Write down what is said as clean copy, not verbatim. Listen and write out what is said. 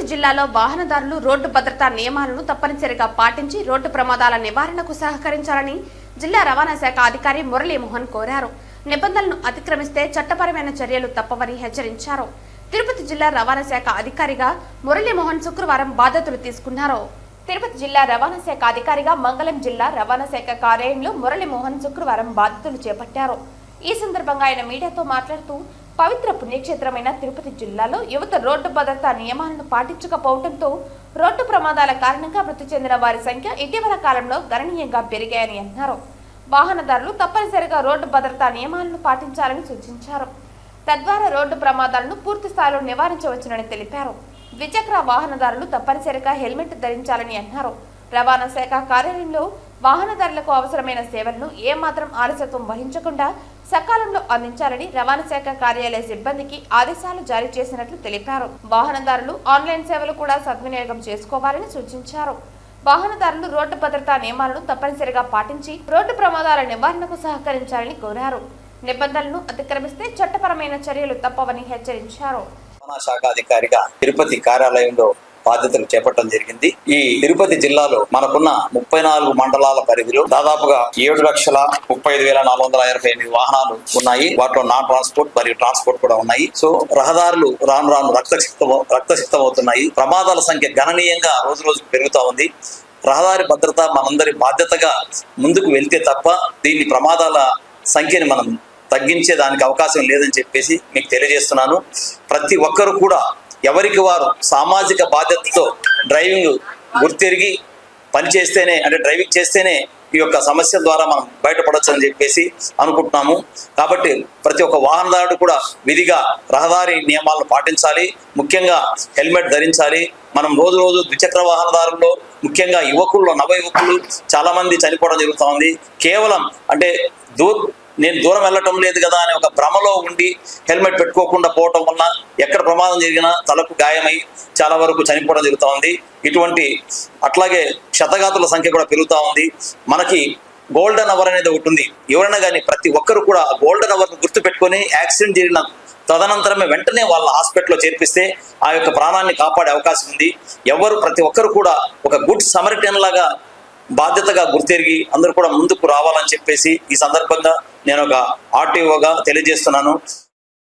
జిల్లాలో వాహనదారులు రోడ్డు భద్రతా నియమాలను తప్పనిసరిగా పాటించి రోడ్డు ప్రమాదాల నివారణకు సహకరించాలని జిల్లా రవాణా శాఖ అధికారి మురళీమోహన్ కోరారు. నిబంధనలను అతిక్రమిస్తే చట్టపరమైన చర్యలు తప్పవని హెచ్చరించారు. తిరుపతి జిల్లా రవాణా శాఖ అధికారిగా మురళీమోహన్ శుక్రవారం బాధ్యతలు తీసుకున్నారు. తిరుపతి జిల్లా రవాణా శాఖ అధికారిగా మంగళం జిల్లా రవాణా శాఖ కార్యాలయంలో మురళీమోహన్ శుక్రవారం బాధ్యతలు చేపట్టారు. ఈ సందర్భంగా ఆయన మీడియాతో మాట్లాడుతూ పవిత్ర పుణ్యక్షేత్రమైన తిరుపతి జిల్లాలో యువత రోడ్డు భద్రతా నియమాలను పాటించకపోవడంతో రోడ్డు ప్రమాదాల కారణంగా మృతి చెందిన వారి సంఖ్య ఇటీవల కాలంలో గణనీయంగా పెరిగాయని అన్నారు. వాహనదారులు తప్పనిసరిగా రోడ్డు భద్రతా నియమాలను పాటించాలని సూచించారు. తద్వారా రోడ్డు ప్రమాదాలను పూర్తి స్థాయిలో నివారించవచ్చునని తెలిపారు. ద్విచక్ర వాహనదారులు తప్పనిసరిగా హెల్మెట్ ధరించాలని అన్నారు. రవాణా శాఖ కార్యాలయంలో వాహనదారులకు అవసరమైన సేవలను ఏమాత్రం ఆలస్యత్వం వహించకుండా సకాలంలో అందించాలని రవాణా శాఖ కార్యాలయ సిబ్బందికి ఆదేశాలు జారీ చేసినట్లు తెలిపారు. వాహనదారులు ఆన్లైన్ సేవలు కూడా సద్వినియోగం చేసుకోవాలని సూచించారు. వాహనదారులు రోడ్డు భద్రతా నియమాలను తప్పనిసరిగా పాటించి రోడ్డు ప్రమాదాల నివారణకు సహకరించాలని కోరారు. నిబంధనలను అతిక్రమిస్తే చట్టపరమైన చర్యలు తప్పవని హెచ్చరించారు. రవాణా శాఖ అధికారిగా తిరుపతి కార్యాలయంలో బాధ్యతలు చేపట్టడం జరిగింది. ఈ తిరుపతి జిల్లాలో మనకున్న 34 మండలాల పరిధిలో దాదాపుగా 7,35,488 వాహనాలు ఉన్నాయి. వాటిలో నాన్ ట్రాన్స్పోర్ట్ మరియు ట్రాన్స్పోర్ట్ కూడా ఉన్నాయి. సో రహదారులు రాను రాను రక్తసిక్తం అవుతున్నాయి. ప్రమాదాల సంఖ్య గణనీయంగా రోజు రోజుకు పెరుగుతూ ఉంది. రహదారి భద్రత మనందరి బాధ్యతగా ముందుకు వెళ్తే తప్ప దీన్ని ప్రమాదాల సంఖ్యని మనం తగ్గించే దానికి అవకాశం లేదని చెప్పేసి మీకు తెలియజేస్తున్నాను. ప్రతి ఒక్కరు కూడా ఎవరికి వారు సామాజిక బాధ్యతతో డ్రైవింగ్ గుర్తెరిగి పనిచేస్తేనే అంటే డ్రైవింగ్ చేస్తేనే ఈ యొక్క సమస్య ద్వారా మనం బయటపడవచ్చు అని చెప్పేసి అనుకుంటున్నాము. కాబట్టి ప్రతి ఒక్క వాహనదారుడు కూడా విధిగా రహదారి నియమాలను పాటించాలి. ముఖ్యంగా హెల్మెట్ ధరించాలి. మనం రోజు రోజు ద్విచక్ర వాహనదారుల్లో ముఖ్యంగా యువకుల్లో నవ యువకులు చాలా మంది చనిపోవడం జరుగుతూ ఉంది. కేవలం అంటే నేను దూరం వెళ్ళటం లేదు కదా అనే ఒక భ్రమలో ఉండి హెల్మెట్ పెట్టుకోకుండా పోవటం వల్ల ఎక్కడ ప్రమాదం జరిగినా తలకు గాయమై చాలా వరకు చనిపోవడం జరుగుతూ ఉంది. అట్లాగే క్షతగాతుల సంఖ్య కూడా పెరుగుతూ ఉంది. మనకి గోల్డెన్ అవర్ అనేది ఒకటి ఉంది. ఎవరైనా కానీ ప్రతి ఒక్కరు కూడా గోల్డెన్ అవర్ను గుర్తుపెట్టుకొని యాక్సిడెంట్ జరిగిన తదనంతరమే వెంటనే వాళ్ళ హాస్పిటల్లో చేర్పిస్తే ఆ యొక్క ప్రాణాన్ని కాపాడే అవకాశం ఉంది. ప్రతి ఒక్కరు కూడా ఒక గుడ్ సమరిటన్ లాగా బాధ్యతగా గుర్తెరిగి అందరూ కూడా ముందుకు రావాలని చెప్పేసి ఈ సందర్భంగా నేను ఒక ఆర్టీఓగా తెలియజేస్తున్నాను.